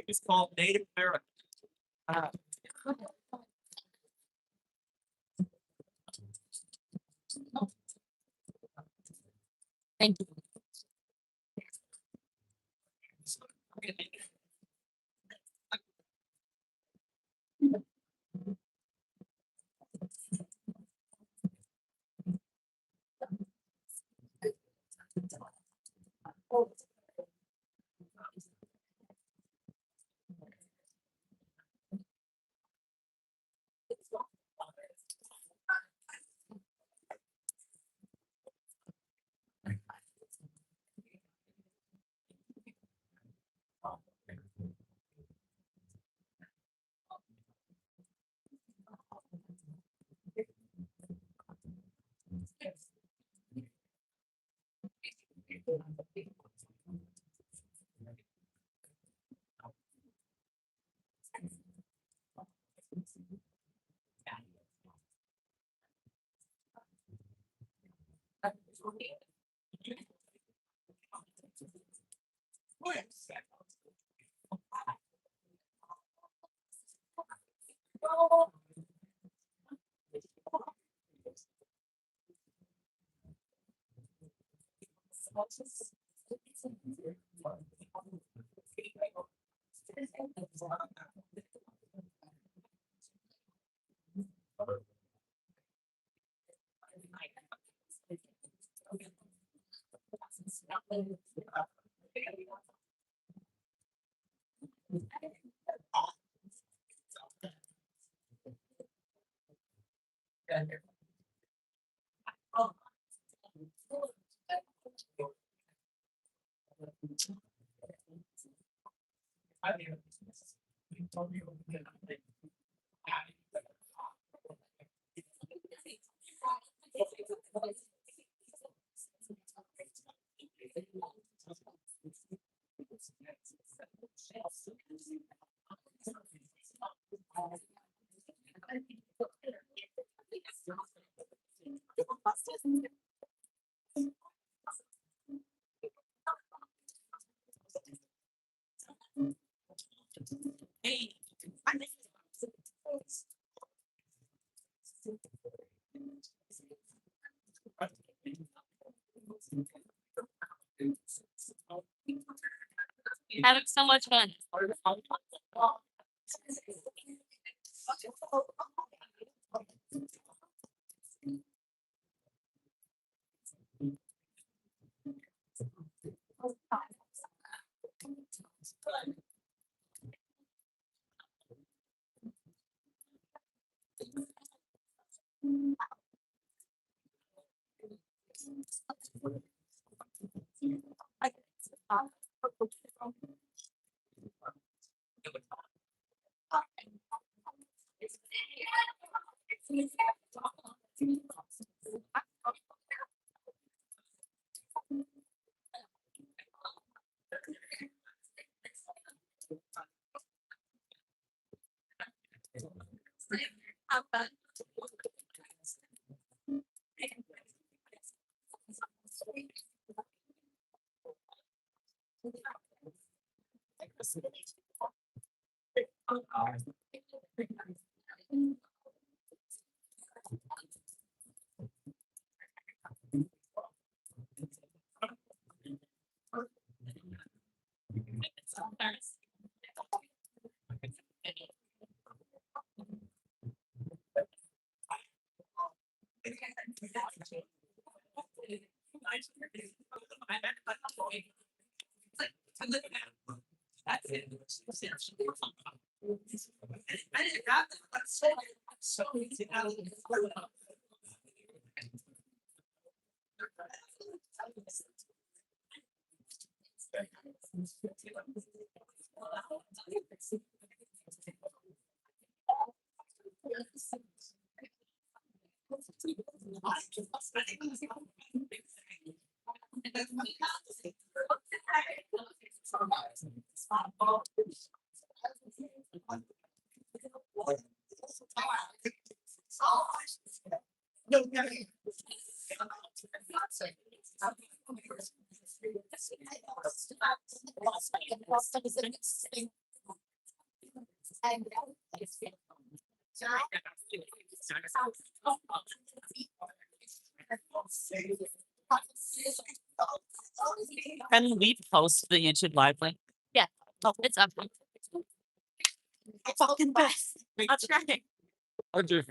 It's called Native American. Thank you. Hey, having so much fun. That's it. I didn't have that. So easy. No, Can we post the YouTube live link? Yeah. Oh, it's up. Fucking best. That's right. I do.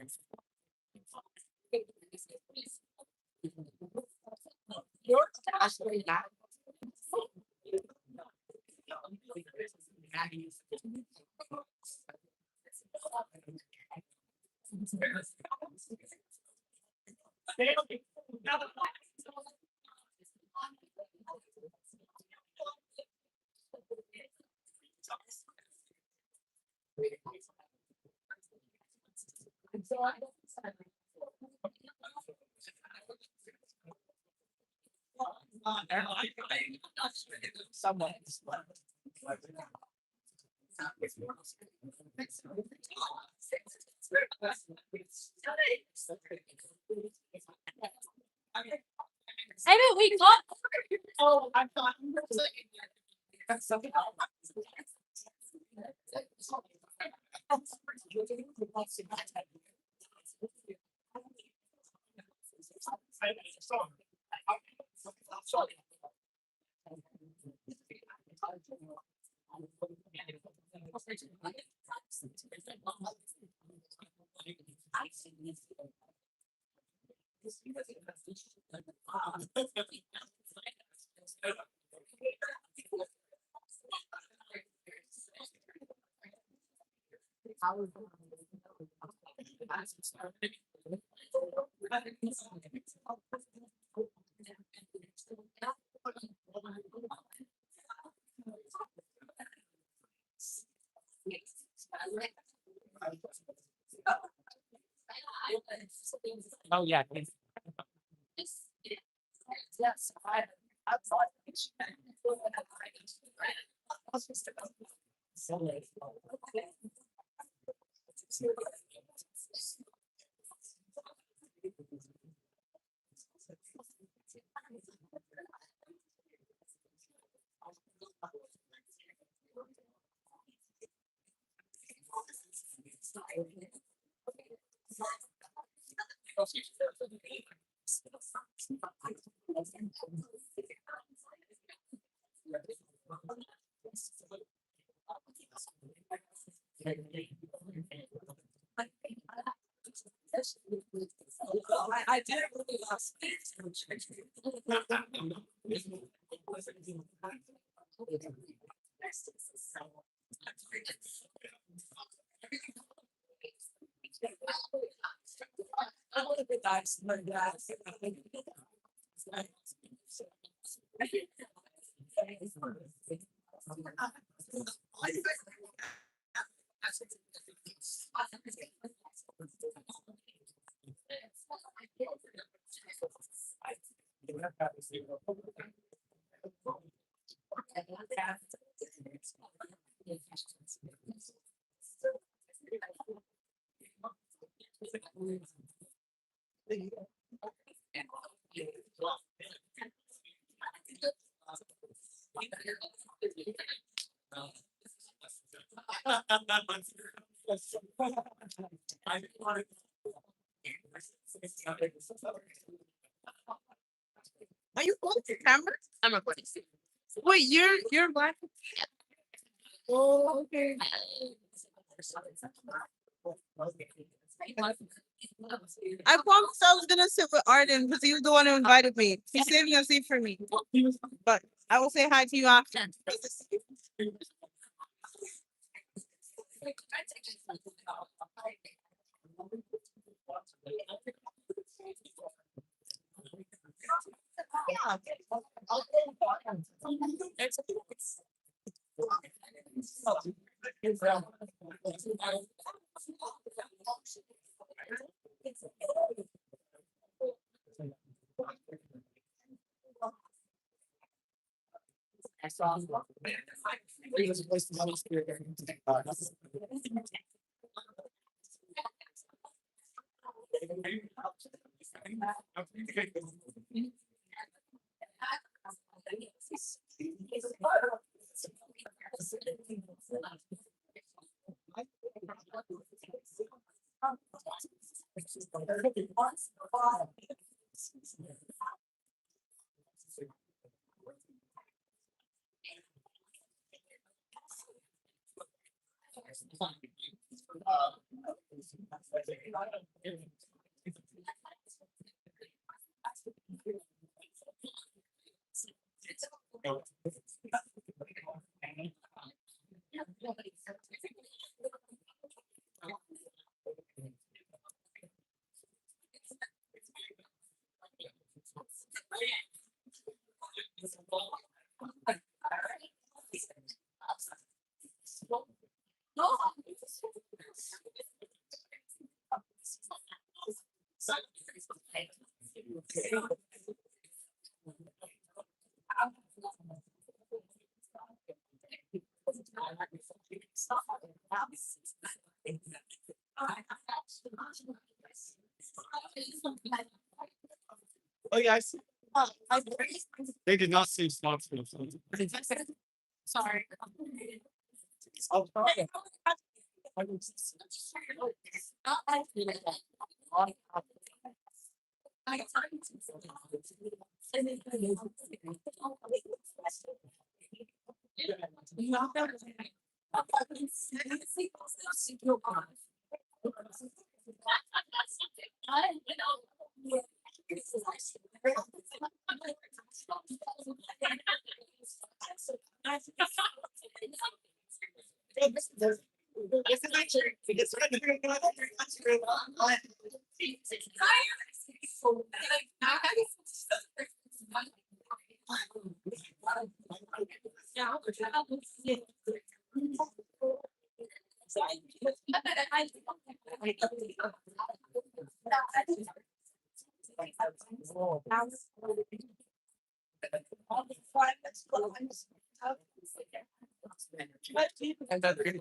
Someone. Maybe we got. Oh, I thought. Oh yeah. Yes, I thought. I did it really last I would have been nice, but Are you on the camera? I'm recording. Wait, you're black. Oh, okay. I promised I was gonna sit with Arden because he was the one who invited me. He saved a seat for me. But I will say hi to you after. Oh yes. They did not see stocks. Sorry. Oh, and then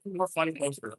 More funny poster.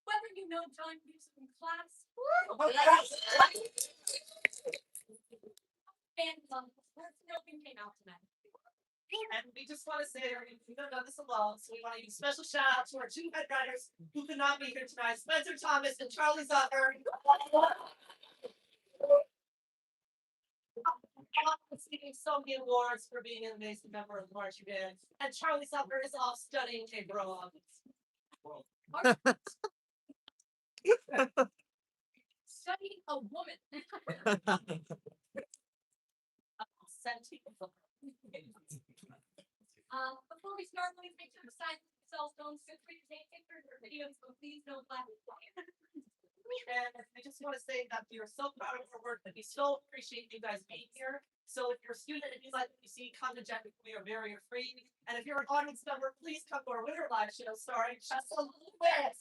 Whether you know John music in class. And nothing came out tonight. And we just want to say we don't know this alone, so we want to give a special shout out to our two head writers who could not be here tonight, Spencer Thomas and Charlie Zucker. Receiving so many awards for being an amazing member of the marching band, and Charlie Zucker is off studying abroad. Studying a woman. Before we start, please make sure to sign cell phones. Feel free to take pictures or videos, but please don't laugh. And I just want to say that we are so proud of our work, that we so appreciate you guys being here. So if you're a student and you like what you see, come to Jack. We are very free. And if you're an audience member, please come to our winter live show starring Just a Little Bit.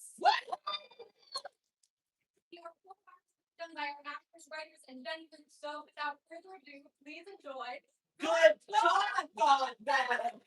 Done by our actors, writers, and gentlemen. So without further ado, please enjoy. Good job, God, man.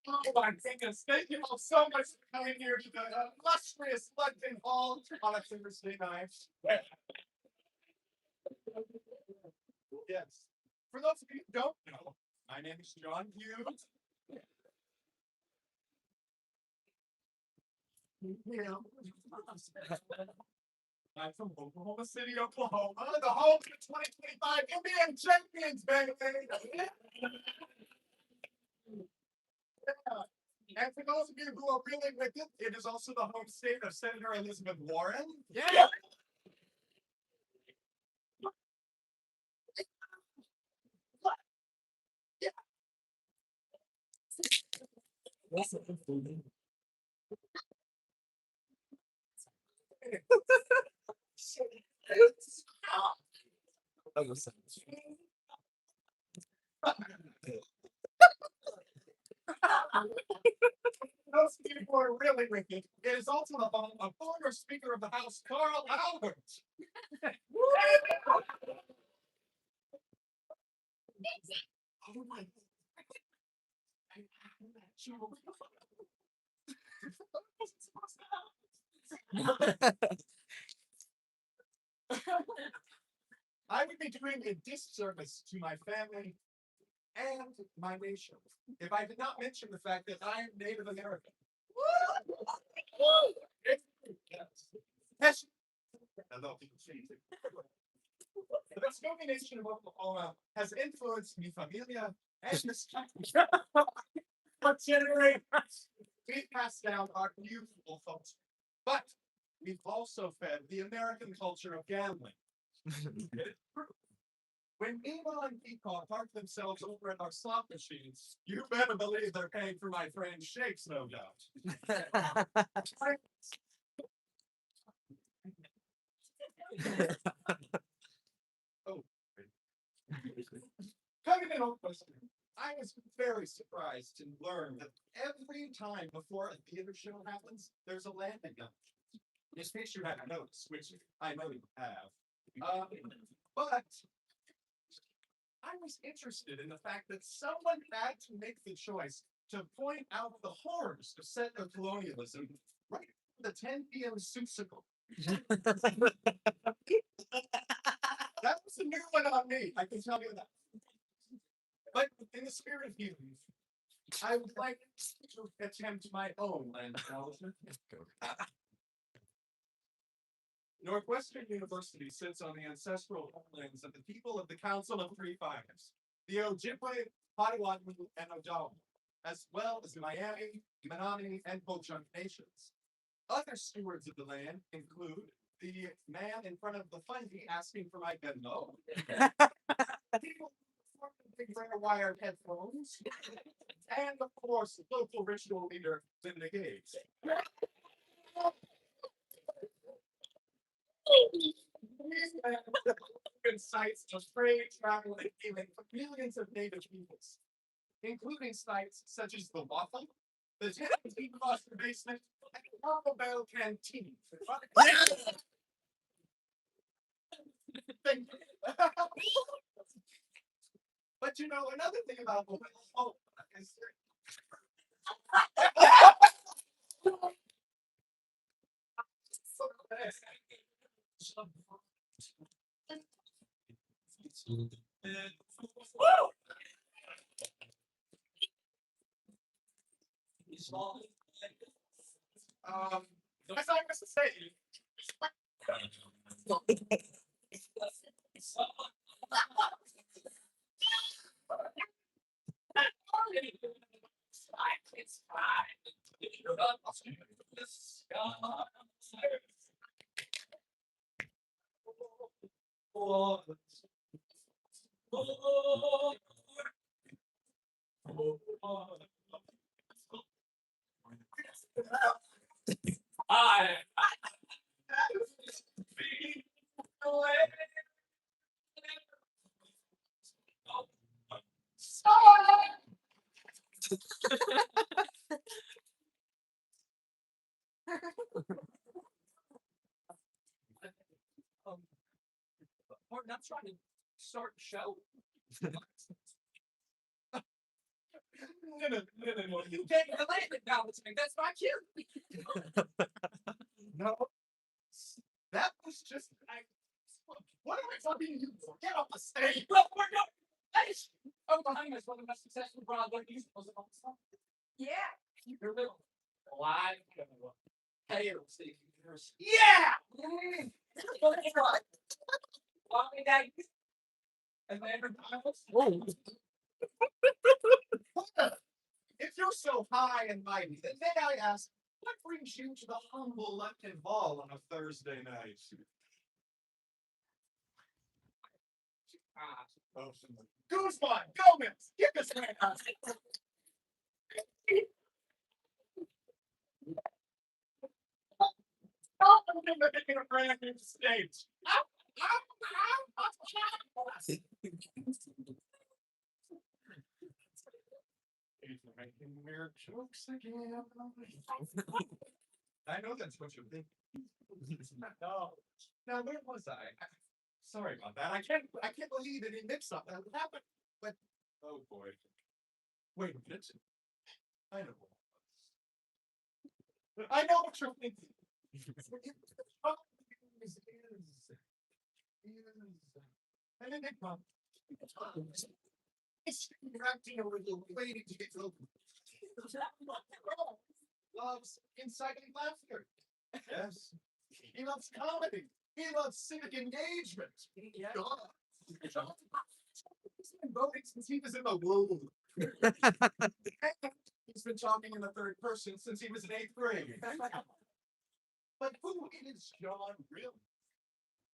Oh my goodness, thank you all so much for coming here to the illustrious London Hall on a Thursday night. Yes. For those of you who don't know, my name is John Hughs. I'm from Oklahoma City, Oklahoma, the home of the 2025 NBA champions, baby. And for those of you who are really with it, it is also the home state of Senator Elizabeth Warren. Yeah. Those people are really wicked. It is also the home of former Speaker of the House, Carl Albert. Oh my. I would be doing a disservice to my family and my nation if I did not mention the fact that I am Native American. Yes. Hello, people change it. The Muskogee Nation of Oklahoma has influenced mi familia and this country for generations. We've passed down our beautiful culture, but we've also fed the American culture of gambling. When Eva and Peacock park themselves over at our slot machines, you better believe they're paying for my friend's shakes, no doubt. Oh. Coming in Northwestern, I was very surprised to learn that every time before a theater show happens, there's a landing gun. This picture had notes, which I know you have. But I was interested in the fact that someone had to make the choice to point out the horrors of settler colonialism right at the 10 p.m. Susicle. That was a new one on me, I can tell you that. But in the spirit of healing, I would like to attempt my own land acknowledgement. Northwestern University sits on the ancestral homelands of the people of the Council of Three Fires, the Ojibwe, Potawatomi, and Odawa, as well as the Miami, Menominee, and Ho-Chunk nations. Other stewards of the land include the man in front of the fundy asking for my Venmo, people with big wired headphones, and of course, local ritual leader Linda Gates. Sites of trade, travel, and healing for millions of native peoples, including sites such as the Waffle, the Tennessee Foster Basement, and the Taco Bell Canteen. But you know, another thing about the Waffle is as I was saying, it's I Martin, I'm trying to start a show. No. You take the land acknowledgement. That's my cue. No. That was just what am I talking to you for? Get off the stage. Well, we're not. Oklahoma is one of the most successful Broadway musicals of all time. Yeah. You're little. Live. Hail, Steve. Yeah. Well, that's right. Walking down. And then if you're so high and mighty, then may I ask, what brings you to the humble London Ball on a Thursday night? Guzman, Gomez, get this man out. I'm making a brand new stage. making weird jokes again. I know that's what you're thinking. No. Now where was I? Sorry about that. I can't believe any mix up that happened. But oh boy. Wait a minute. I know. I know what you're thinking. And then it comes. It's acting a little waiting to get over. Loves inciting laughter. Yes. He loves comedy. He loves civic engagement. Yeah. He's been voting since he was in the womb. He's been talking in the third person since he was in 8th grade. But who is John really?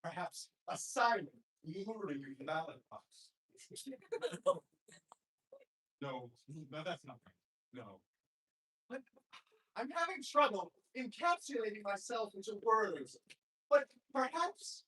Perhaps a silent, luring ballot box. No, that's not right. No. But I'm having trouble encapsulating myself into words. But perhaps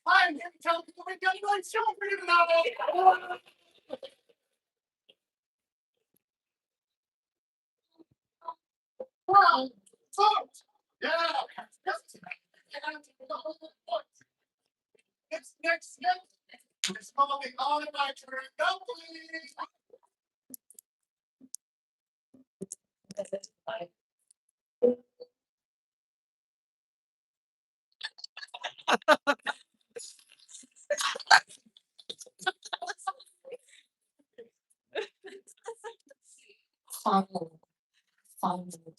I'm here to tell people we've got a nice show for you tonight. Folks, yeah. Next. It's probably all in my turn. Go, please. Finally, finally.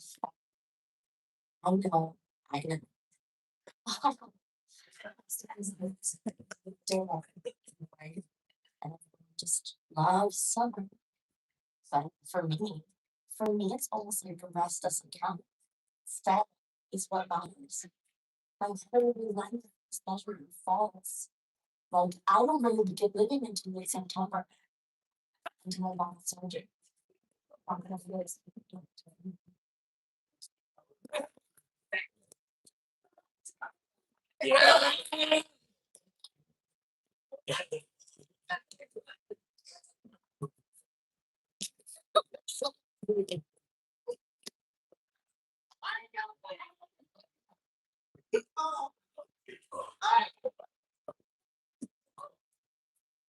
Oh no, I didn't. Right? And everyone just loves summer. But for me, it's almost like the rest doesn't count. That is what matters. My whole life is measured in falls. Like, I don't really begin living until late September, until I got surgery. I'm gonna feel it.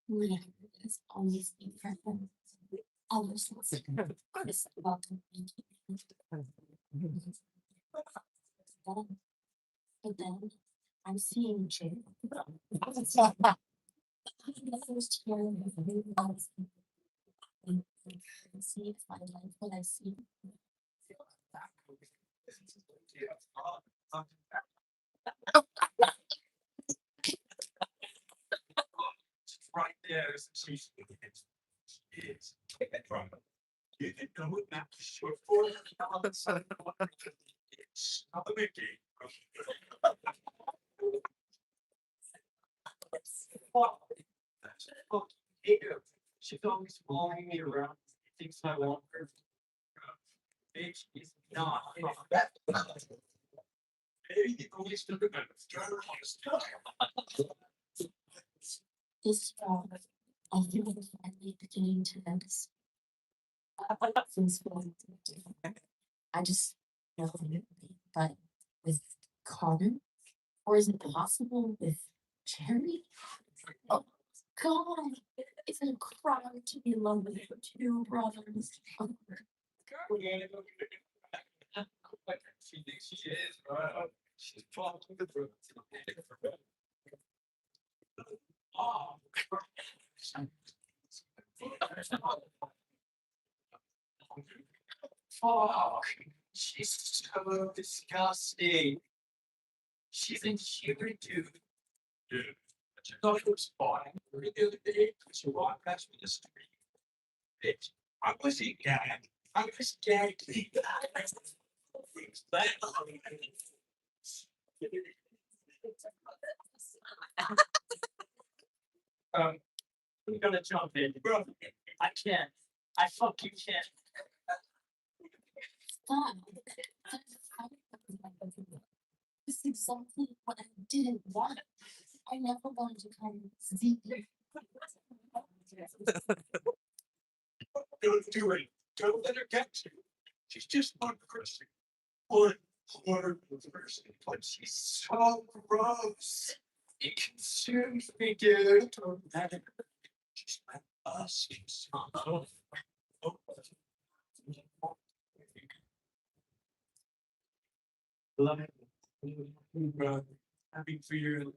Whatever it is, always be present. Ever since Chris welcomed me to but then I'm seeing Jane. The first year of see if my life what I see. Right there is the chief. Is. You can go with that short for she's always following me around. Thinks I want her. Bitch is not. This fall, I feel like finally beginning to notice. Things feeling different. I just know it, but with Connor, or is it possible with Jerry? Oh God, it's a crime to be in love with your two brothers. She thinks she is, she's talking the truth. Oh. Fuck. She's so disgusting. She's in human dude. Dude. I thought it was fine. The other day, she walked past me in the street. Bitch, I wasn't gagged. I was gagged. I'm gonna jump in, bro. I can't. I fucking can't. Stop. This is exactly what I didn't want. I never wanted to come see you. Don't do it. Don't let her get you. She's just one person. One horrible person. But she's so gross. It consumes me, dude. Don't let her. She's like us. She's so. Love it. Happy for you.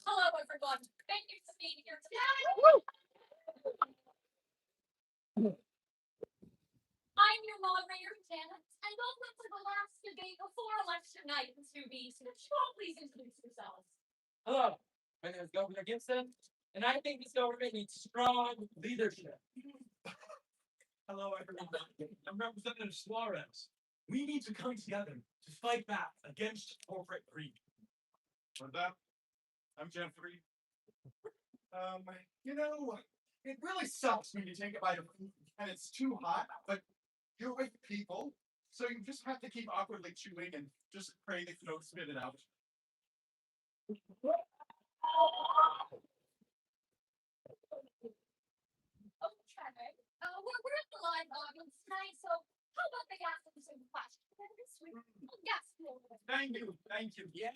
Hello, everyone. Thank you for being here today. I'm your moderator, Janet, and welcome to the last debate before election night in 2 weeks. Would you all please introduce yourselves? Hello, my name is Governor Gibson, and I think this government needs strong leadership. Hello, everyone. I'm Representative Suarez. We need to come together to fight back against corporate greed. With that, I'm Jeffrey. You know, it really sucks when you take a bite of food and it's too hot, but you're with people, so you just have to keep awkwardly chewing and just pray that you don't spit it out. Oh, Trevor, we're at the live audience tonight, so how about they ask them some questions? Yes, Thank you, thank you. Yeah.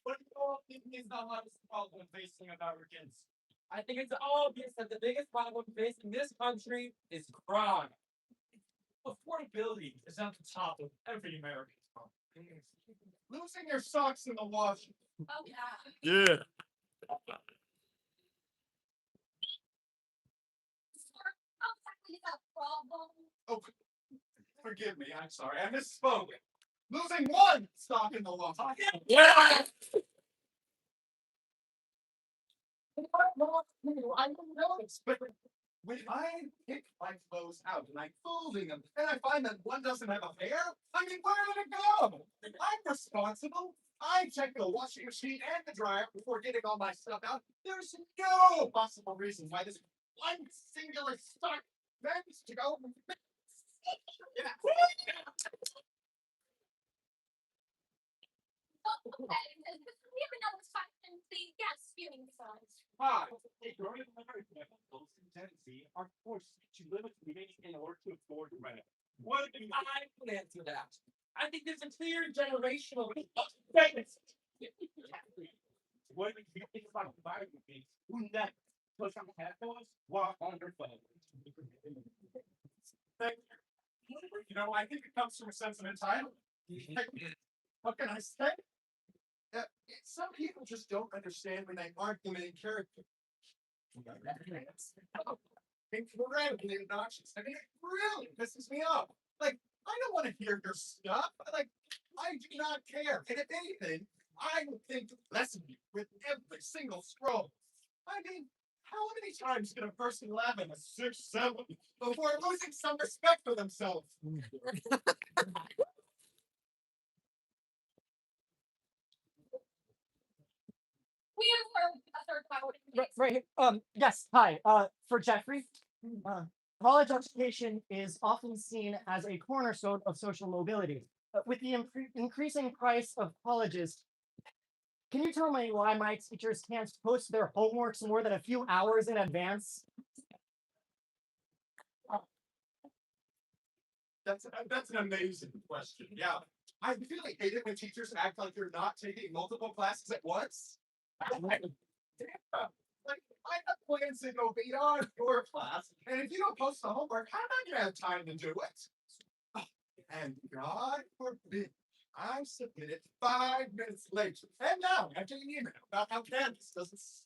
What do you all think is the hardest problem facing Americans? I think it's obvious that the biggest problem facing this country is crime. Affordability is at the top of every American's problem. Losing your socks in the wash. oh yeah. Yeah. Sir, how exactly is that problem? Oh, forgive me, I'm sorry, I misspoke. Losing one sock in the wash. Yeah. I don't notice, but when I pick my clothes out and I'm folding them, and I find that one doesn't have a pair, I mean, where did it go? I'm responsible. I check the washing machine and the dryer before getting all my stuff out. There's no possible reason why this one singular sock needs to go. Oh, okay, we have another question, please. Yes, viewing size. Hi. Growing American those in Tennessee are forced to limit living in order to afford rent. What do I would answer that? I think there's a clear generational difference. What do you think about environment who next push on headphones while on their phone? Thank you. You know, I think it comes from a sense of entitlement. What can I say? Some people just don't understand when they aren't the main character. Incredibly obnoxious. I mean, it really pisses me off. Like, I don't want to hear your stuff. Like, I do not care. And if anything, I would think less of you with every single scroll. I mean, how many times can a person laugh at a 6-7 before losing some respect for themselves? We have a third power. Right here. Yes. Hi. For Jeffrey, college education is often seen as a cornerstone of social mobility. With the increasing price of colleges, can you tell me why my teachers can't post their homeworks more than a few hours in advance? That's an amazing question. Yeah. I really hate it when teachers act like you're not taking multiple classes at once. Like, I have plans to go beyond your class, and if you don't post the homework, how am I gonna have time to do it? And God forbid, I submitted 5 minutes late. And now I'm getting an email about how Candace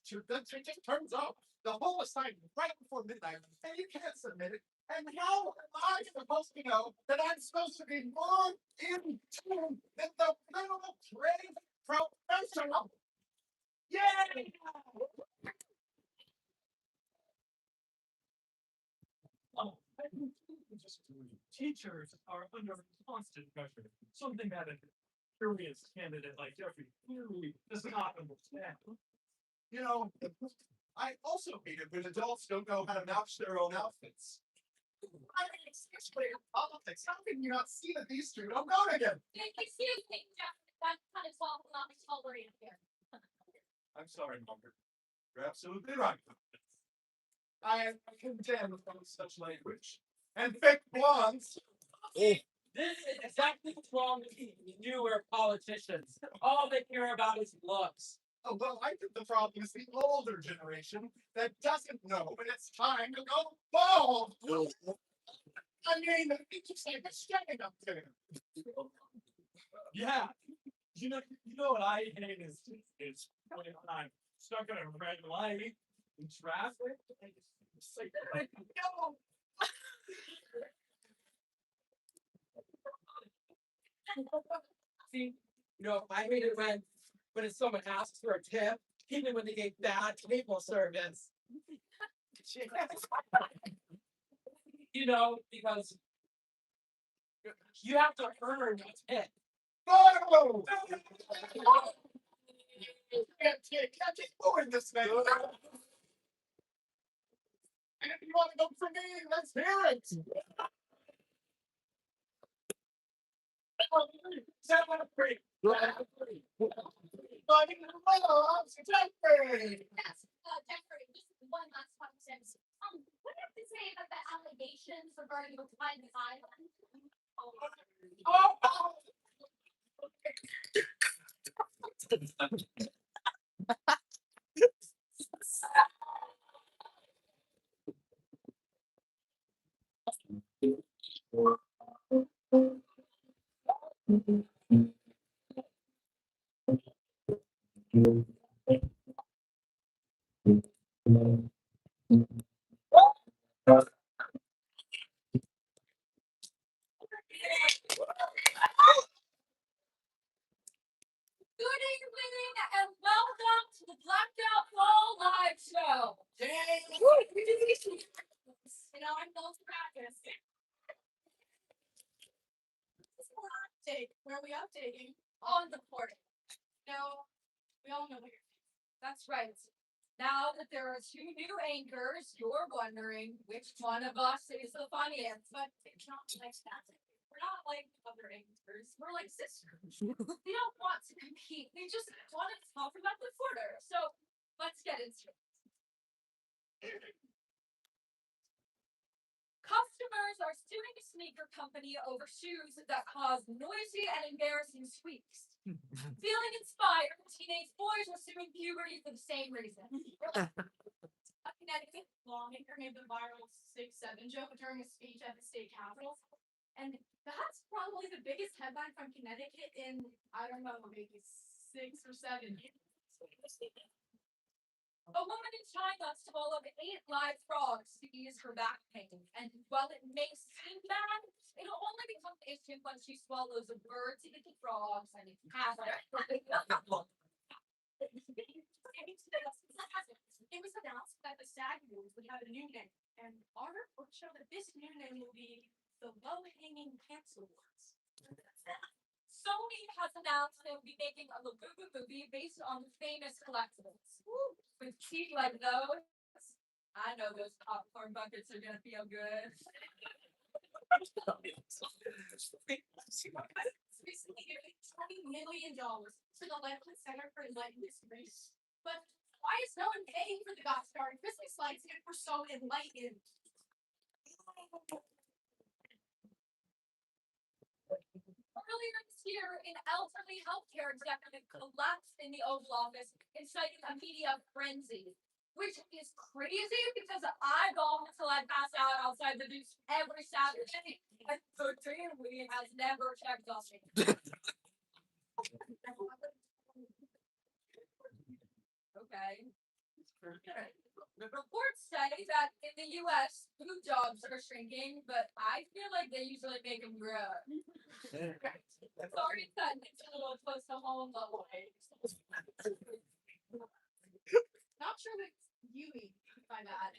she just turns off the whole assignment right before midnight, and you can't submit it. And how am I supposed to know that I'm supposed to be more in tune than the minimal trained professional? Yay! Oh, teachers are under constant pressure. Something that a curious candidate like Jeffrey clearly does not understand. You know, I also hate it when adults don't know how to match their own outfits. I mean, especially in politics, how can you not see that these two don't go together? Excuse me, Jeff, that kind of talk will not be tolerated here. I'm sorry, Margaret. You're absolutely right. I condemn such language. And fake blondes. This is exactly what's wrong with you newer politicians. All they care about is looks. Oh, well, I think the problem is the older generation that doesn't know when it's time to go bald. I mean, it's just like a standing up there. Yeah. You know what I hate is when I'm stuck in a red light in traffic. And it's like, no. See, I hate it when someone asks for a tip, even when they get bad table service. Because you have to earn a tip. No! Can't keep going this way. And if you want to go for me, let's hear it. Jeffrey. Jeffrey. Yes, Jeffrey, just one last question. What do you have to say about the allegations regarding your time in Ireland? Oh, Good evening and welcome to the Blackout Fall Live Show. You know, I'm Bill's practice. This is an update where we updating on the portal. No, we all know what you're thinking. That's right. Now that there are two new anchors, you're wondering which one of us is the funniest. But it's not like that. We're not like other anchors. We're like sisters. They don't want to compete. They just want to talk about the quarter. So let's get into it. Customers are suing a sneaker company over shoes that cause noisy and embarrassing squeaks. Feeling inspired, teenage boys are suing puberty for the same reason. A Connecticut lawmaker made the viral 6'7" joke during a speech at the state capitol. And that's probably the biggest headline from Connecticut in, I don't know, maybe 6 or 7 years. A woman in China swallowed 8 live frogs to ease her back pain. And while it may seem bad, it'll only become an issue when she swallows a bird to eat the frogs and it's half It was announced that the SAG Awards would have a new name, and our report showed that this new name will be the Low-Hanging Pants Awards. Sony has announced they will be making a Labubu movie based on famous collectibles. With teeth like those, I know those popcorn buckets are gonna feel good. Recently giving $20 million to the Lakewood Center for Enlightened History. But why is no one paying for the Goth Star Christmas lights if we're so enlightened? Earlier this year, an elderly healthcare executive collapsed in the Oval Office, inciting a media frenzy. Which is crazy because I go until I pass out outside the booth every Saturday, and the family has never checked on me. Okay. The reports say that in the US, food jobs are shrinking, but I feel like they usually make them grow. Sorry, that it's a little close to home, but not sure what you eat by that.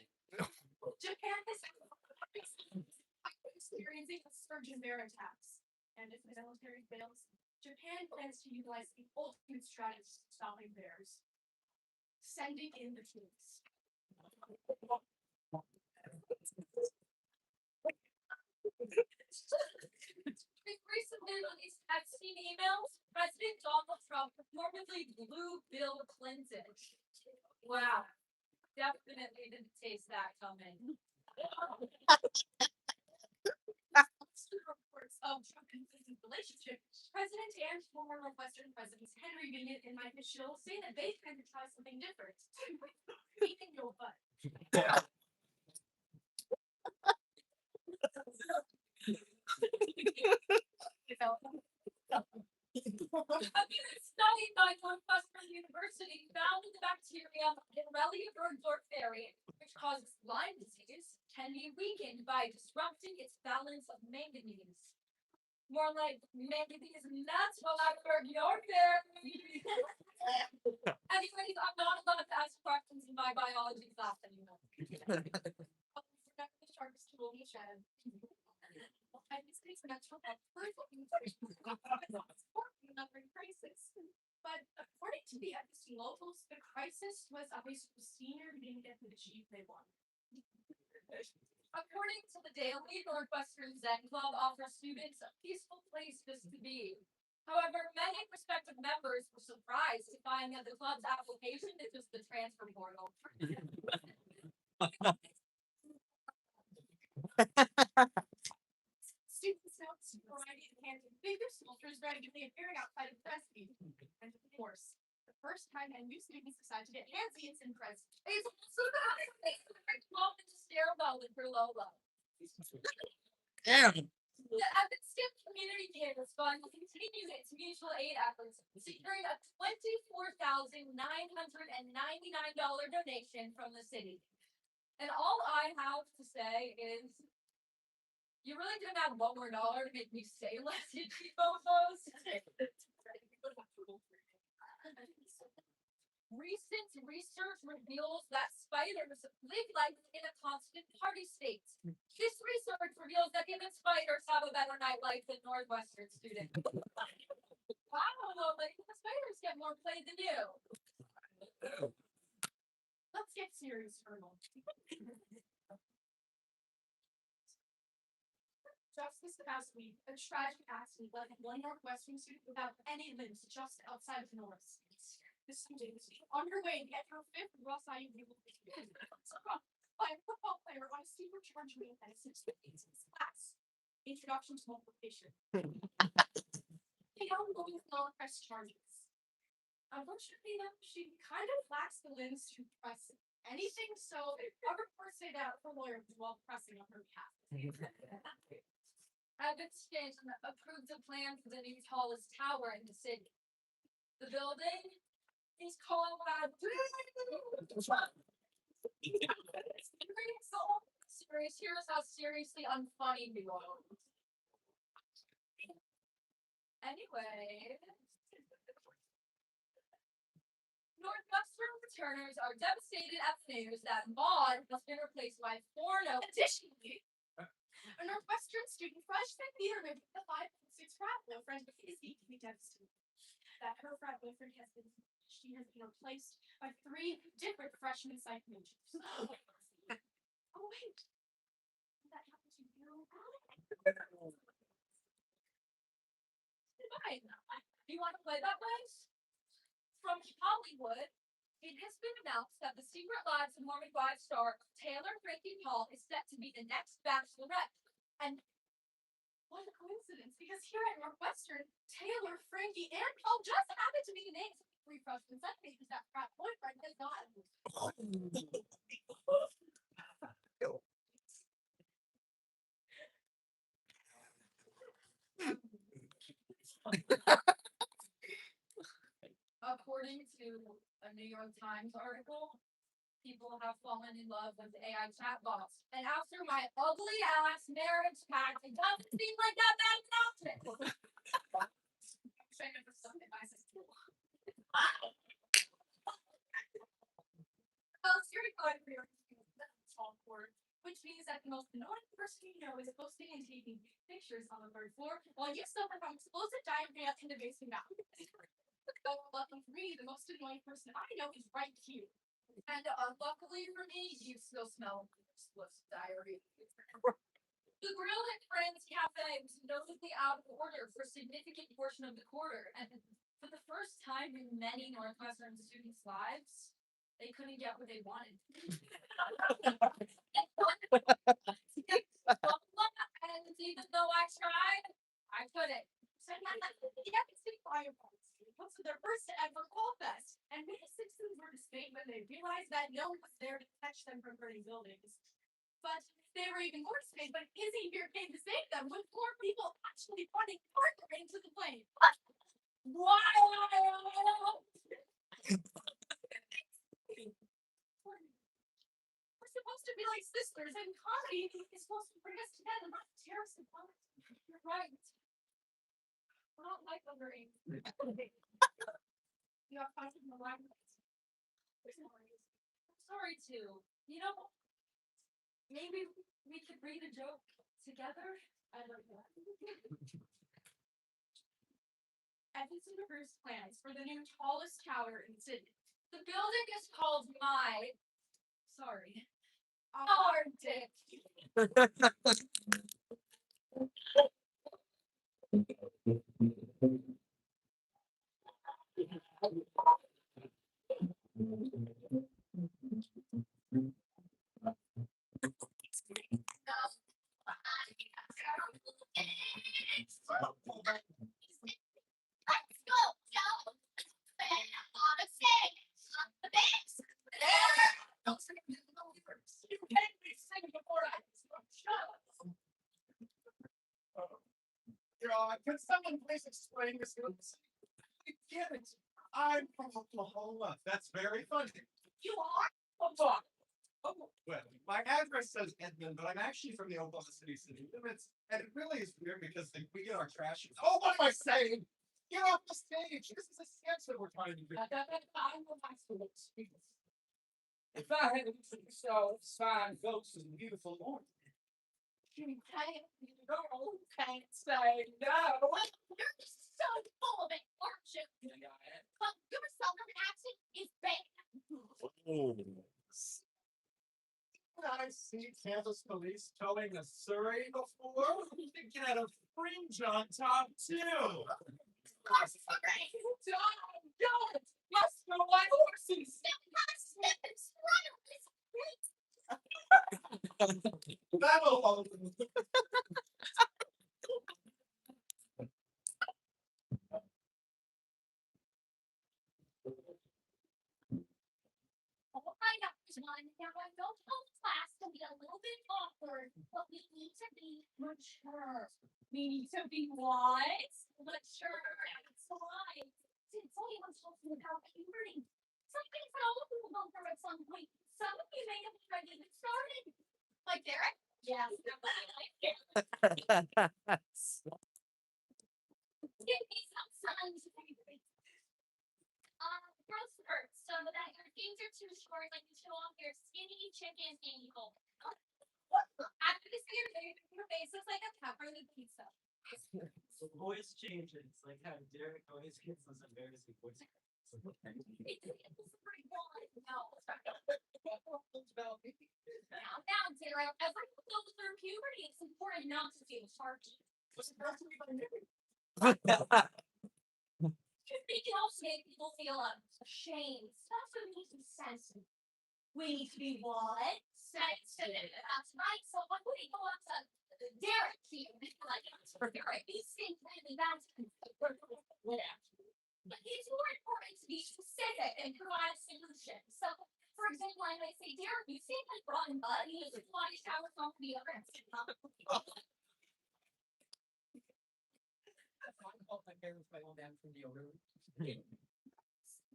Japan is experiencing a surge in bear attacks, and if the military fails, Japan plans to utilize the ultimate strategy to stopping bears: sending in the troops. Recently released vaccine emails, President Donald Trump reportedly blew Bill Clinton. Wow. Definitely didn't taste that coming. Reports of Trump and Clinton's relationship, President and former Northwestern presidents Henry Bennett and Mike Schill say that they plan to try something different. Eating your butt. A new study by Northwestern University found the bacterium Borrelia burgdorferi, which causes Lyme disease, can be weakened by disrupting its balance of manganese. More like manganese nuts while I burgdorferi. Anyways, I'm not allowed to ask questions in my biology class anymore. Remember the shark's tool he shed. I mistakes natural health. Another crisis. But according to the FSC locals, the crisis was a high school senior who didn't get the G they wanted. According to the Daily, Northwestern Zen Club offers students a peaceful place just to be. However, many prospective members were surprised to find that the club's application is just the transfer portal. Students notes variety of hands and figure soldiers regularly appearing outside of press meet. And of course, the first time that new students decide to get handsy in press is also the moment to stare well with her Lolo. Damn. The Evanston Community Cares Fund continues its mutual aid efforts, securing a $24,999 donation from the city. And all I have to say is, you really didn't have one more dollar to make me say less in these photos. Recent research reveals that spiders live life in a constant party state. This research reveals that even spiders have a better nightlife than Northwestern students. Wow, like the spiders get more play than you. Let's get serious for a moment. Just this past week, a tragic accident led one Northwestern student without any limbs just outside of Norris. This student was on her way to get her fifth Ross IU by a football player on a supercharged wheel at a 6th class. Introduction to multiplication. The ongoing small press charges. Unfortunately, though, she kind of lacks the limbs to press anything, so our reports say that her lawyer was well pressing on her behalf. Evanston approved a plan for the new tallest tower in the city. The building is called serious. Here's how seriously unfunny we are. Anyway, Northwestern returners are devastated at the news that Maud has been replaced by Forno. Additionally, a Northwestern student freshman theater with the 5.6 frat boyfriend is deeply devastated that her frat boyfriend has been replaced by 3 different freshman psych majors. Oh wait, that happened to you. Fine. You want to play that place? From Hollywood, it has been announced that the Secret Lives of Mormon Wives star Taylor Frankie Paul is set to be the next Bachelorette. And what a coincidence, because here at Northwestern, Taylor, Frankie, and Paul just happen to be the names of the 3 freshmen that pages that frat boyfriend has not. According to a New York Times article, people have fallen in love with AI chatbots. And after my ugly ass marriage pact, it doesn't seem like that bad an option. I'm trying to some advice at school. Well, Siri got for your board, which means that the most annoying person you know is posting and taking pictures on the 3rd floor while you suffer from explosive diarrhea in the basement mouth. But luckily for me, the most annoying person I know is right here. And luckily for me, you still smell explosive diarrhea. The Grill and Friends Cafe was notably out of order for a significant portion of the quarter, and for the first time in many Northwestern students' lives, they couldn't get what they wanted. And even though I tried, I couldn't. So the Evanston Firefighters hosted their first ever Fall Fest, and many citizens were dismayed when they realized that no one was there to catch them from burning buildings. But they were even more dismayed when Izzy here came to save them, with 4 people actually putting Parker into the plane. Wow! We're supposed to be like sisters, and comedy is supposed to bring us together, not tear us apart. You're right. I don't like under 8. You have fun in the language. I'm sorry too. You know, maybe we could read a joke together. I don't know. Edison Reverse plans for the new tallest tower in the city. The building is called our dick. Let's go, Joe. On a stage. The bass. Don't sing the lyrics. You can't be singing before I shut up. Can someone please explain this? I get it. I'm from Oklahoma. That's very funny. You are? Oh, well, my address says Edmond, but I'm actually from the Oklahoma City limits, and it really is weird because we get our trash. Oh, what am I saying? Get off the stage. This is a sketch that we're trying to do. I will have to speak. If I had to so fine ghosts and beautiful morning. You can't say no. You're just so full of it, aren't you? Yeah, I am. Well, your southern accent is bad. I've seen Kansas police towing a Surrey before. Thinking at a fringe on top too. Don't! Must go like horses! That'll hold. I know there's one. Now I don't hold class to be a little bit awkward, but we need to be mature. We need to be what? Mature. That's why. Since anyone's talking about puberty, something that all of you will go through at some point. Some of you may have already been started. Like Derek? Yes. Give me some signs. Growth spurts so that your things are too short, like you show off your skinny chicken ankle. After this year, your face looks like a pepperoni pizza. The voice changes, like how Derek always gets those embarrassing voice. It's pretty one. No. Now, Derek, as I go through puberty, it's important not to feel sharky. It can also make people feel ashamed. Stuff that needs to be sensitive. We need to be what? Sensitive. That's right. So when we go up to Derek here, like Derek, he's saying that's but it's more important to be specific and provide a solution. So, for example, I might say, Derek, you seem like rotten bud. You just want to shower from the other end.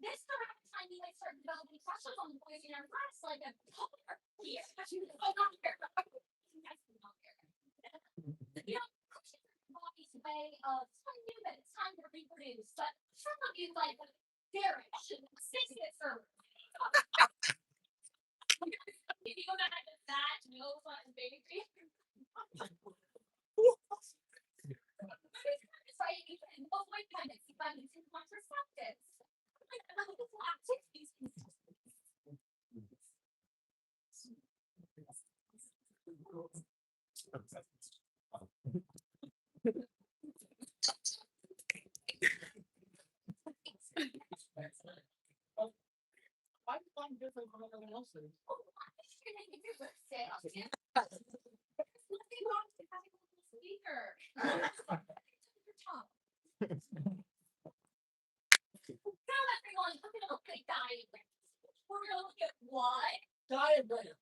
This around the time you might start developing crushes on the boys in your class, like a color here. Oh, not here. You know, crushes are body's way of telling you that it's time to reproduce, but some of you like Derek should six it further. If you go back to that, no fun, baby. Avoid pregnancy by using contraceptives. I find different from everyone else. Nothing wrong with having a little speaker. Now everyone, look at a big diagram. We're gonna look at what? Diagram.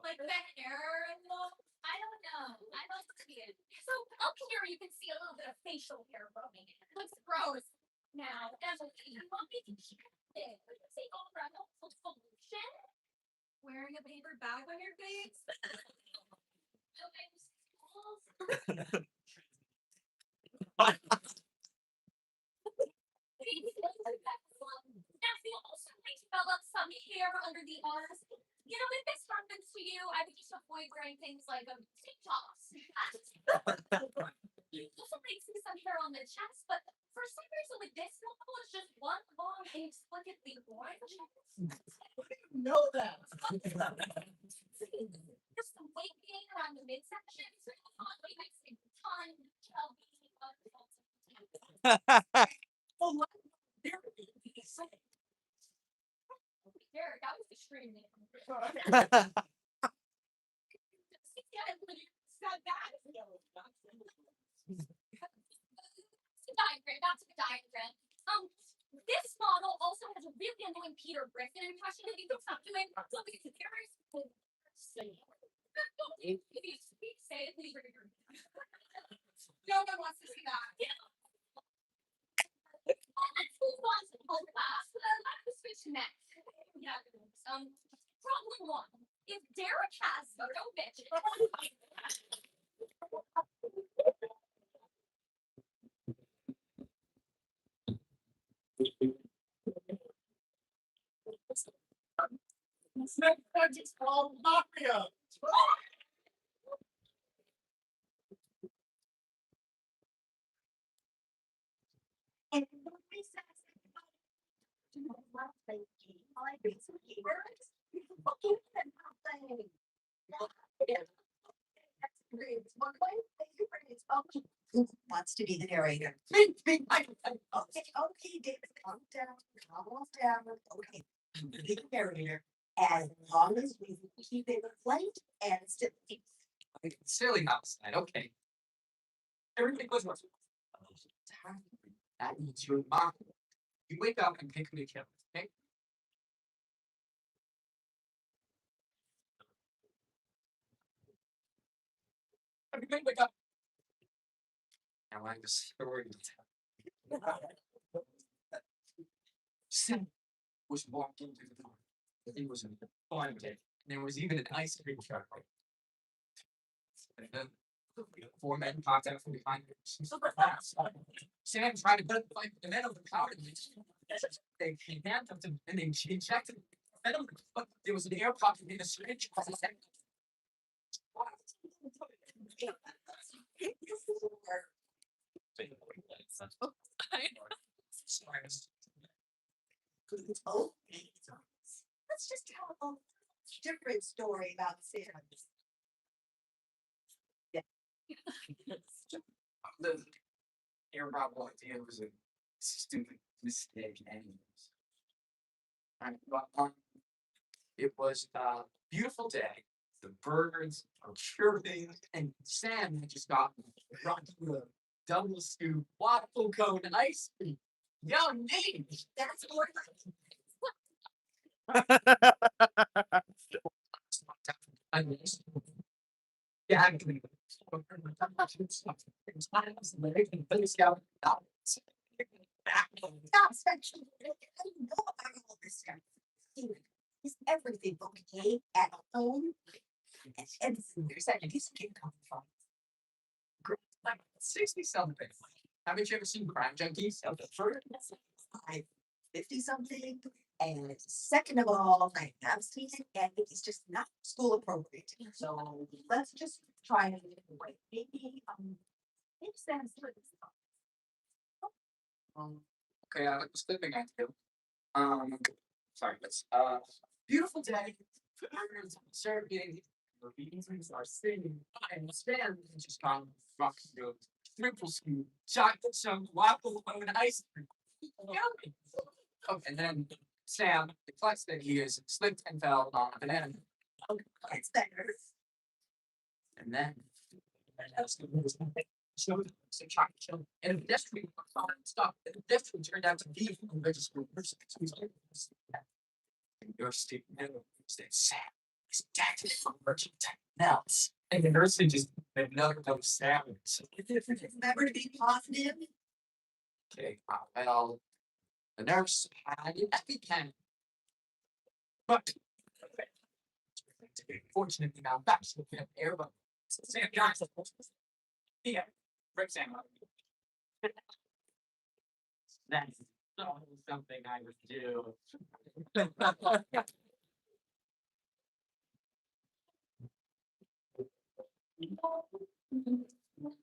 Like that error and I don't know. I don't see it. So up here you can see a little bit of facial hair growing. It looks gross. Now, Emily, you want me to check it? See all around the solution? Wearing a paper bag on your face? Also makes me some hair on the chest, but for some reason with this model, it's just one long inexplicably orange. Know that. Just the weight gain around the midsection. So it makes a ton of Well, let Derek say. Derek, that was extreme. Yeah, I literally said that. Diagram. That's the diagram. This model also has a really annoying Peter Griffin impression that he thinks I'm doing. Look at his ears. Say it, please. No one wants to see that. Let's move on to the whole class. Let's switch next. Yeah. Problem one. If Derek has no bitches. It's called Blackout. And nobody says to the left side key. All I do is keywords. Looking at nothing. That's great. It's one way. It's okay. Who wants to be the narrator? Me. Okay, okay, David, calm down, calm down. Okay, I'm gonna be the narrator as long as we keep it light and still. Silly outside. Okay. Everything goes well. That means you're remarkable. You wake up and pick me up. Okay. Everybody wake up. Now I'm the story to tell. Sam was walking through the park. It was a fun day. And there was even an ice cream truck. And then 4 men popped out from behind him. Sam tried to put up the fight, and then overpowered him. They handcuffed him and they checked him. But there was an air pocket in the syringe. Let's just tell a different story about Sam. The air bubble idea was a stupid mistake, anyways. It was a beautiful day. The birds are chirping, and Sam had just gotten a double scoop waffle cone ice cream. Yummy! That's more Yeah, not sexual. I don't know about all this stuff. Is everything okay at home? And there's that piece of cake coming from. like 60 something. Haven't you ever seen Crime Junkies? I'm 50 something. And second of all, I have seen it and it's just not school appropriate. So let's just try it a different way. Maybe Sam's doing this. Okay, I was flipping at you. Sorry, let's beautiful day. Birds are chirping. The bees are singing. And the stand just gone rock through triple scoop, chocolate chunk, waffle cone, ice cream. Yummy. Oh, and then Sam, the klutz that he is, slipped and fell on a banana. It's better. And then showed some chocolate chunk. And the pedestrian stopped. And the pedestrian turned out to be a registered person. So he's like, and your statement said Sam is dead from merchant melts. And the nurse just another no Sam. So, Remember to be positive. okay, well, the nurse had an EpiPen. But fortunately now back to the air but Sam Johnson. Yeah, Rick Sam. That's something I would do. What's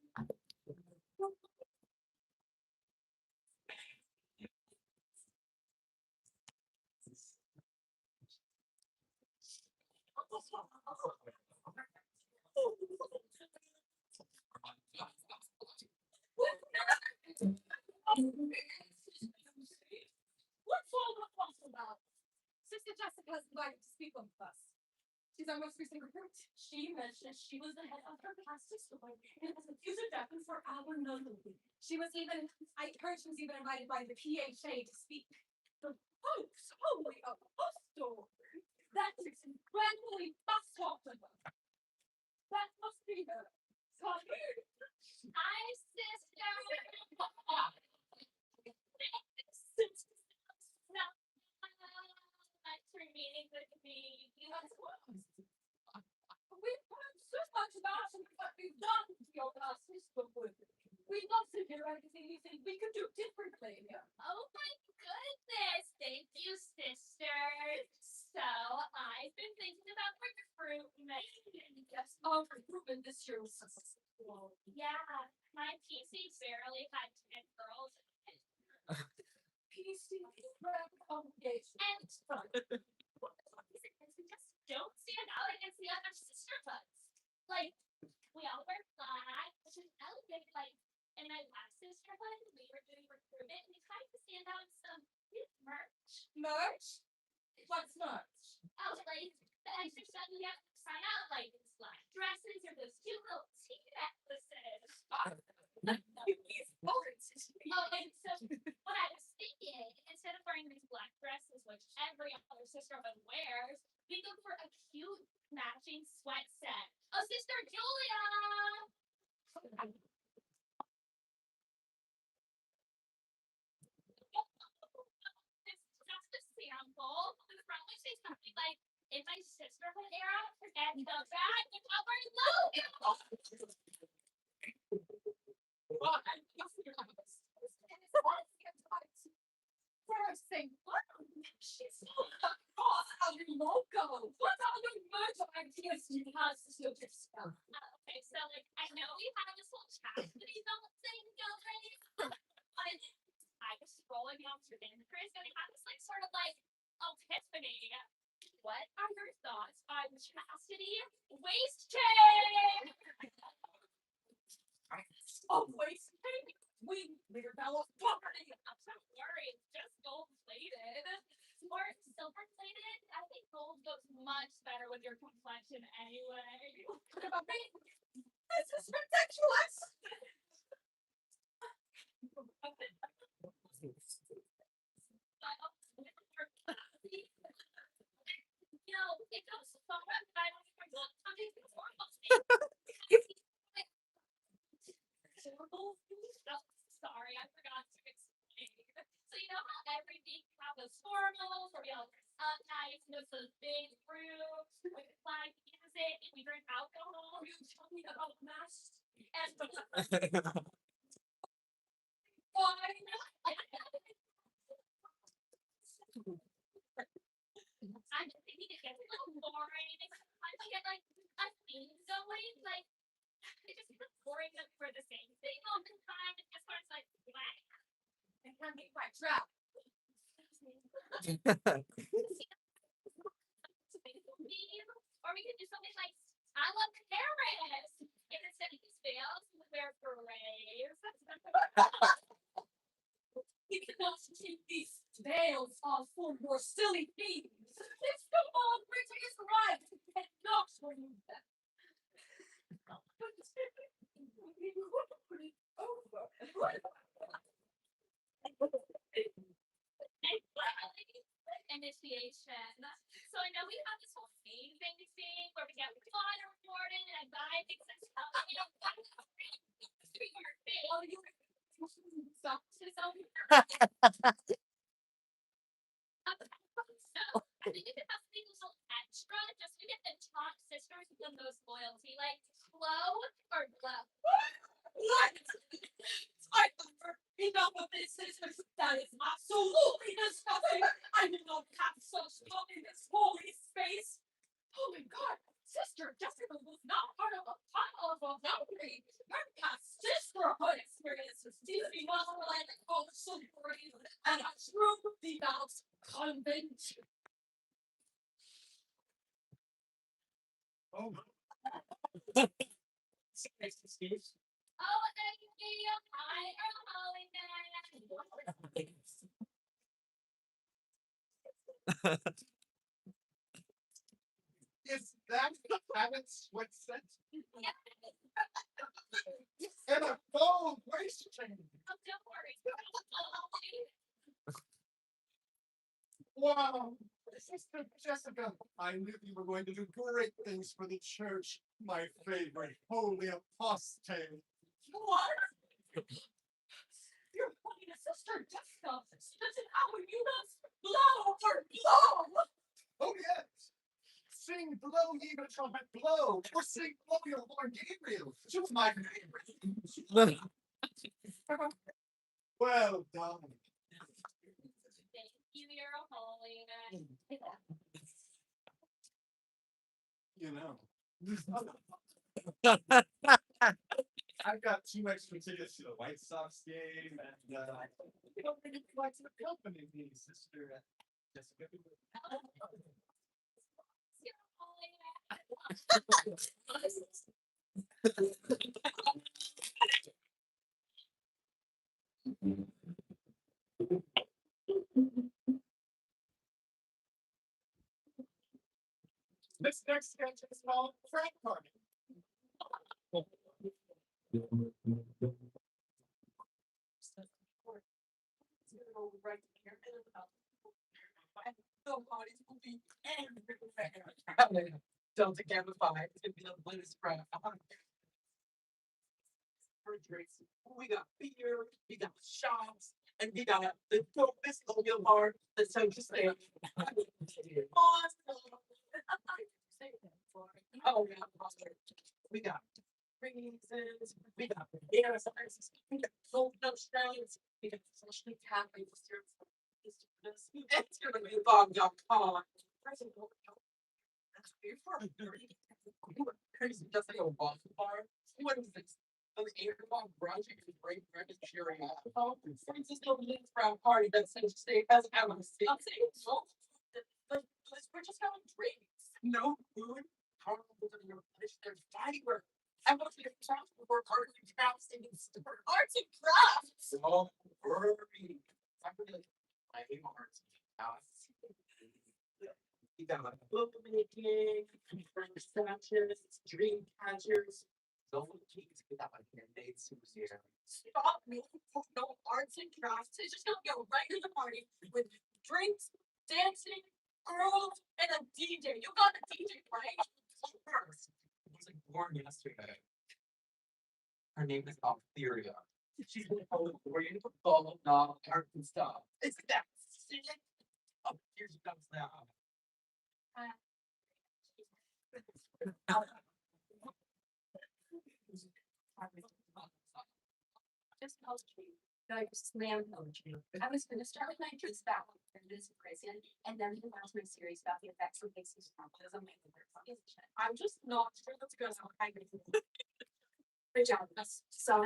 all the fuss about? Sister Jessica has invited to speak with us. She's our most recent recruit. She mentioned she was the head of her class sister and has a future weapon for our nunnery. She was even, I heard she was even invited by the PHA to speak. The Hope's Holy Apostle. That is incredibly fast-talked about. That must be her. Hi, sister. Thanks for meeting with me. We've heard so much about what we've done to your class sister. We'd love to hear anything you think we could do differently. Oh my goodness. Thank you, sister. So I've been thinking about recruitment. Yes, recruitment this year was successful. Yeah, my PC barely had 10 girls in it. PC congregation. And we just don't stand out against the other sisterhoods. Like, we all wear black, which is elegant. Like, in my last sisterhood, we were doing recruitment, and we tried to stand out in some merch. Merch? What's merch? Oh, like the extra stuff you have to sign out, like black dresses or those cute little tea necklaces. Oh, and so what I was thinking, instead of wearing these black dresses, which every other sisterhood wears, we go for a cute matching sweat set. Oh, Sister Julia! It's just a sample. It'll probably say something like, in my sisterhood era, and the back, the cover logo. First thing, what? She's so across our logo. What other merch ideas do you have, Sister Jessica? Okay, so like I know we had this whole chastity belt thing going. I was scrolling down through Pinterest and I had this like sort of like epiphany. What are your thoughts on chastity waist chain? Oh, waist chain? We're Bella's property. I'm so worried. Just gold plated. Or silver plated. I think gold goes much better with your complexion anyway. What about me? This is ridiculous. You know, it goes so much better with your sorry, I forgot to explain. So you know how every week we have those formals where we all dress up nice, and those big rooms with the flag music, and we drink alcohol. You tell me about mass and wine. I'm just thinking it gets a little boring. I get like a theme going, like it just gets boring for the same thing all the time. It just starts like black. It can be quite dry. Or we could do something like I love Paris. And instead of these veils, we wear berets. We can also take these veils off for more silly themes. It's the old British right and not for you. Initiation. So I know we have this whole thing thing where we get water reported and I buy things and stuff. You know, oh, you stop to so I think if it has to be a little extra, just to get the top sisters with the most loyalty, like glow or glow. What? I never enough of this sisters. That is absolutely disgusting. I did not have such love in this holy space. Oh my god, Sister Jessica was not part of a boundary. Her past neighborhood experiences seems to be more like a coastal breeze and a true devout convent. Oh. Excuse. Oh, thank you, I am Holly. Is that the habits what set? And a gold waistchain. Oh, don't worry. Wow. Sister Jessica, I knew you were going to do great things for the church, my favorite holy apostate. What? Your holiness, sister Jessica, doesn't how you must blow or blow. Oh yes. Sing blow ye the trumpet blow, or sing blow your Lord Gabriel. She was my favorite. Well done. Thank you, your holiness. You know. I've got 2 extra tickets to the White Sox game, and you don't think you'd like to accompany me, Sister Jessica? Your holiness. This next sketch is called Frank Party. Delta Gamma 5 to be the latest brand. For drinks, we got beer, we got shots, and we got the dopest oatmeal bar that's so just like awesome. Oh yeah, awesome. We got raisins, we got banana slices, we got coconut shreds, we got freshly caffeine syrup. It's gonna be bomb.com. That's weird for a dirty. Crazy, just like a waffle bar. What is this? An 8 o'clock brunch and break breakfast cheering up. Oh, Francisco Lynn's brown party that says state has a seat. I'm saying so. But we're just having drinks. No food. Carnival doesn't replenish their fiber. I want to get crafts before arts and crafts and arts and crafts. Oh, hurry. I'm gonna my name arts and crafts. You got like book making, researchers, dream catchers. Don't keys without my candidates who's here. Stop me. No arts and crafts. It's just gonna go right to the party with drinks, dancing, girls, and a DJ. You got a DJ, right? First. He was like born yesterday. Her name is Ophelia. She's been California for ball, knob, art and stuff. It's that shit. Oh, here she comes now. Just poetry. No, just slam poetry. I was going to start with my truth battle and this prison, and then move on to a series about the effects of basic traumatism. I'm just not sure that's going to happen. Good job. So,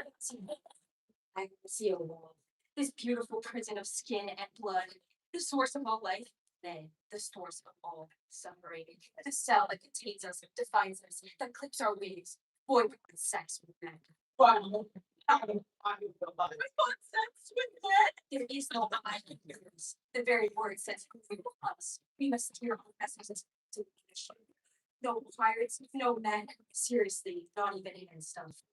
I see a wall. This beautiful prison of skin and blood, the source of all life, then the source of all suffering. The cell that contains us, defines us, that clips our wings, void with sex with men. Wow. I want sex with men. There is no I. The very word says who we will us. We must steer our messages to the mission. No pirates, no men. Seriously, not even in stuff.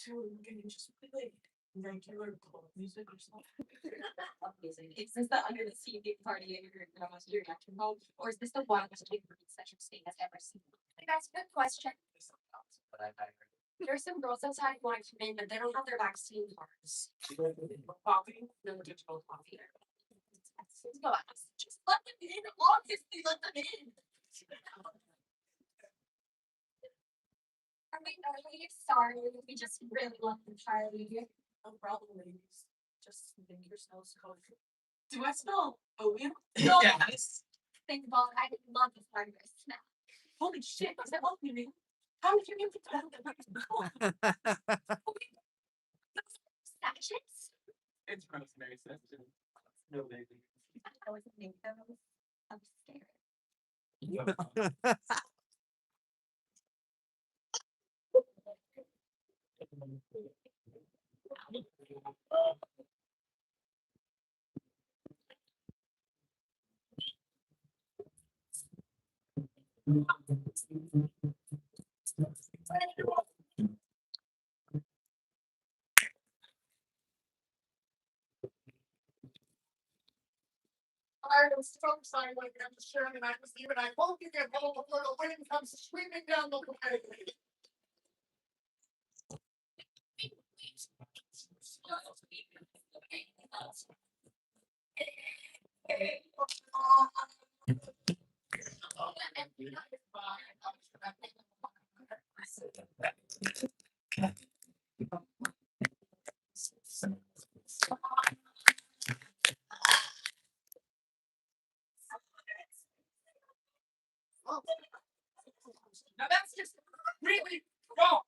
Can you just play regular pop music or something? Amazing. Is this the under the sea big party in your grandma's reaction home? Or is this the wildest big such a state has ever seen? That's a good question. There's some girls outside who want to come in, but they don't have their vaccine cards. Coffee? No digital coffee. Go ask. Just let them in. Obviously, let them in. Are we sorry? We just really love them, Charlie. No problem, ladies. Just make yourselves comfortable. Do I smell oatmeal? No. Yes. Think about it. I love the flavor smell. Holy shit, is that oatmeal? How did you get to Sachets? It's Rosemary Simpson. No baby. I was thinking those. I'm scared. I was so silent and Sharon and I was even I hope you get home before the wind comes sweeping down the way. Now that's just really wrong.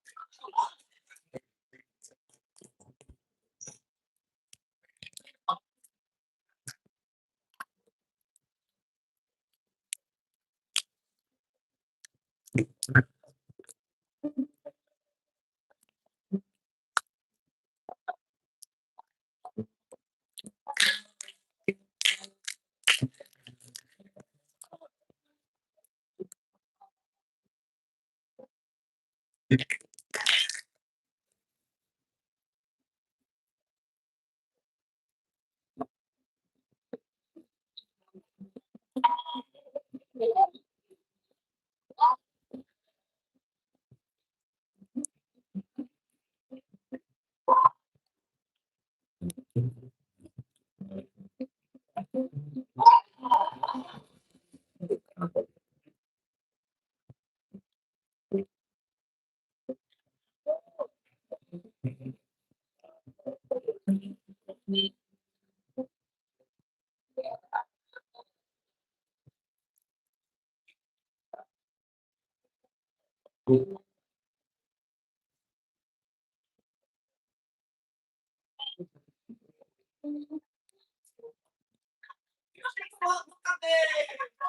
Well, look up there.